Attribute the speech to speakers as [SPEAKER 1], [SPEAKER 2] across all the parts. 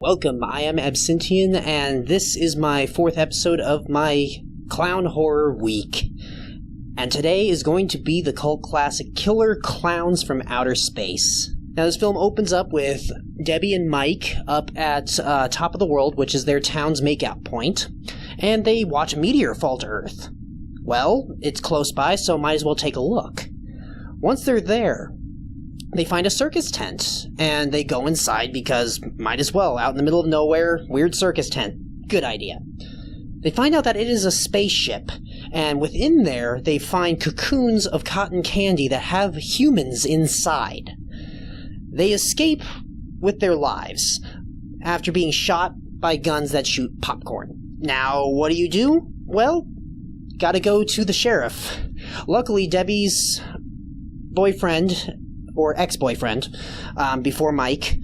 [SPEAKER 1] Welcome, I am Absinthian, and this is my 4th episode of my Clown Horror Week. And today is going to be the cult classic Killer Clowns from Outer Space. Now, this film opens up with Debbie and Mike up at top of the world, which is their town's makeout point, and they watch a meteor fall to Earth. Well, it's close by, so might as well take a look. Once they're there, they find a circus tent, and they go inside because might as well, out in the middle of nowhere, weird circus tent. Good idea. They find out that it is a spaceship, and within there, they find cocoons of cotton candy that have humans inside. They escape with their lives after being shot by guns that shoot popcorn. Now, what do? Well, gotta go to the sheriff. Luckily, Debbie's boyfriend, or ex-boyfriend, before Mike,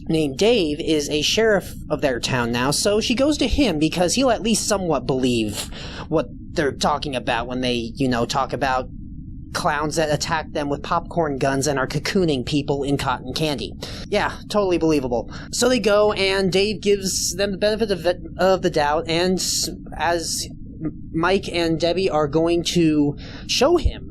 [SPEAKER 1] named Dave, is a sheriff of their town now, so she goes to him because he'll at least somewhat believe what they're talking about when they, talk about clowns that attack them with popcorn guns and are cocooning people in cotton candy. Yeah, totally believable. So they go, and Dave gives them the benefit of the doubt, and as Mike and Debbie are going to show him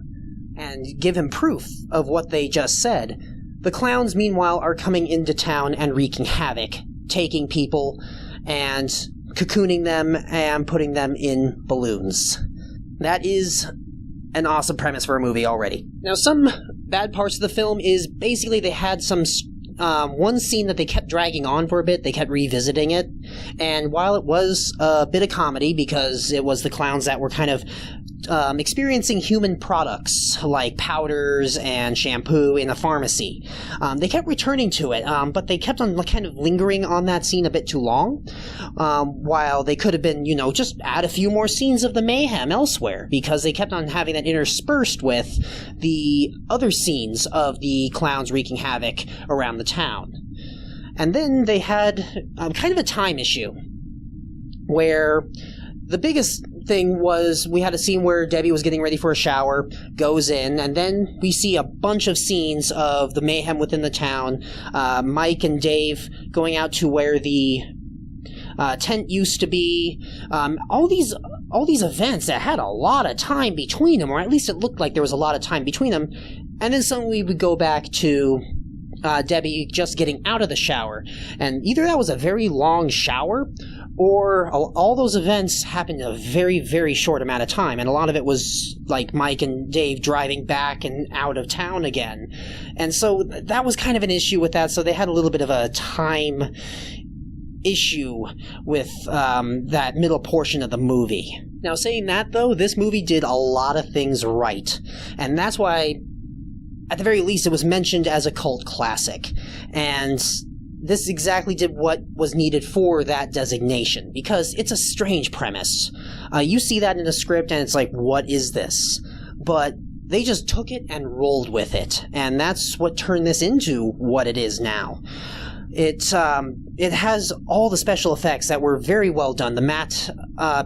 [SPEAKER 1] and give him proof of what they just said, the clowns, meanwhile, are coming into town and wreaking havoc, taking people and cocooning them and putting them in balloons. That is an awesome premise for a movie already. Now, some bad parts of the film is basically they had some one scene that they kept dragging on for a bit. They kept revisiting it, and while it was a bit of comedy because it was the clowns that were kind of experiencing human products like powders and shampoo in a pharmacy, they kept returning to it, but they kept on kind of lingering on that scene a bit too long, while they could have been, just add a few more scenes of the mayhem elsewhere, because they kept on having that interspersed with the other scenes of the clowns wreaking havoc around the town. And then they had kind of a time issue, where the biggest thing was we had a scene where Debbie was getting ready for a shower, goes in, and then we see a bunch of scenes of the mayhem within the town. Mike and Dave going out to where the tent used to be. All these events that had a lot of time between them, or at least it looked like there was a lot of time between them. And then suddenly we would go back to Debbie just getting out of the shower, and either that was a very long shower, or all those events happened in a very, very short amount of time, and a lot of it was like Mike and Dave driving back and out of town again. And so that was kind of an issue with that, so they had a little bit of a time issue with that middle portion of the movie. Now, saying that, though, this movie did a lot of things right, and that's why, at the very least, it was mentioned as a cult classic, and this exactly did what was needed for that designation, because it's a strange premise. You see that in the script, and it's like, what is this? But they just took it and rolled with it, and that's what turned this into what it is now. It has all the special effects that were very well done. The matte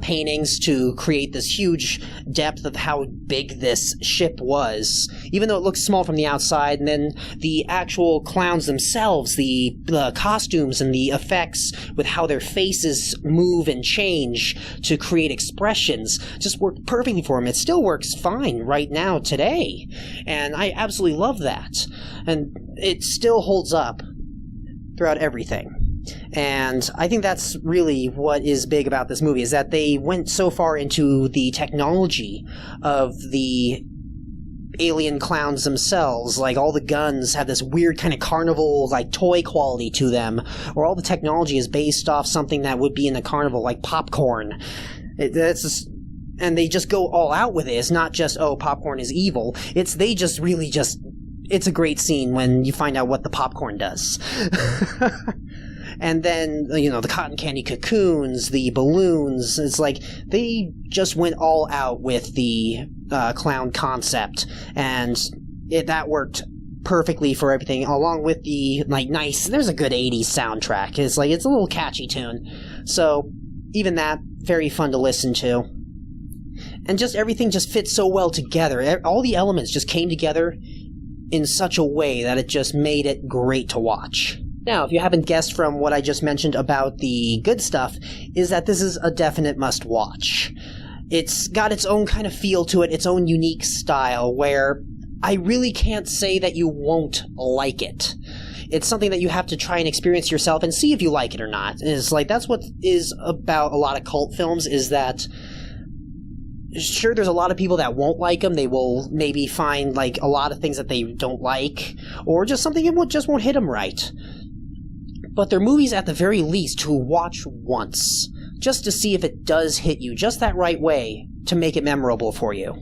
[SPEAKER 1] paintings to create this huge depth of how big this ship was, even though it looks small from the outside. And then the actual clowns themselves, the costumes and the effects with how their faces move and change to create expressions just worked perfectly for them. It still works fine right now today, and I absolutely love that. And it still holds up throughout everything. And I think that's really what is big about this movie, is that they went so far into the technology of the alien clowns themselves. Like, all the guns have this weird kind of carnival, like, toy quality to them, or all the technology is based off something that would be in a carnival, like popcorn. And they just go all out with it. It's not just, oh, popcorn is evil. It's a great scene when you find out what the popcorn does. And then, the cotton candy cocoons, the balloons, it's like they just went all out with the clown concept, and that worked perfectly for everything, along with the, there's a good 80s soundtrack. It's a little catchy tune. So, even that, very fun to listen to. And just everything just fits so well together. All the elements just came together in such a way that it just made it great to watch. Now, if you haven't guessed from what I just mentioned about the good stuff, is that this is a definite must-watch. It's got its own kind of feel to it, its own unique style, where I really can't say that you won't like it. It's something that you have to try and experience yourself and see if you like it or not. It's like, that's what is about a lot of cult films, is that sure, there's a lot of people that won't like them. They will maybe find like a lot of things that they don't like, or just something that just won't hit them right. But they're movies at the very least to watch once, just to see if it does hit you just that right way to make it memorable for you.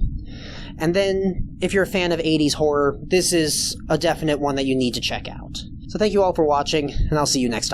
[SPEAKER 1] And then, if you're a fan of 80s horror, this is a definite one that you need to check out. So thank you all for watching, and I'll see you next time.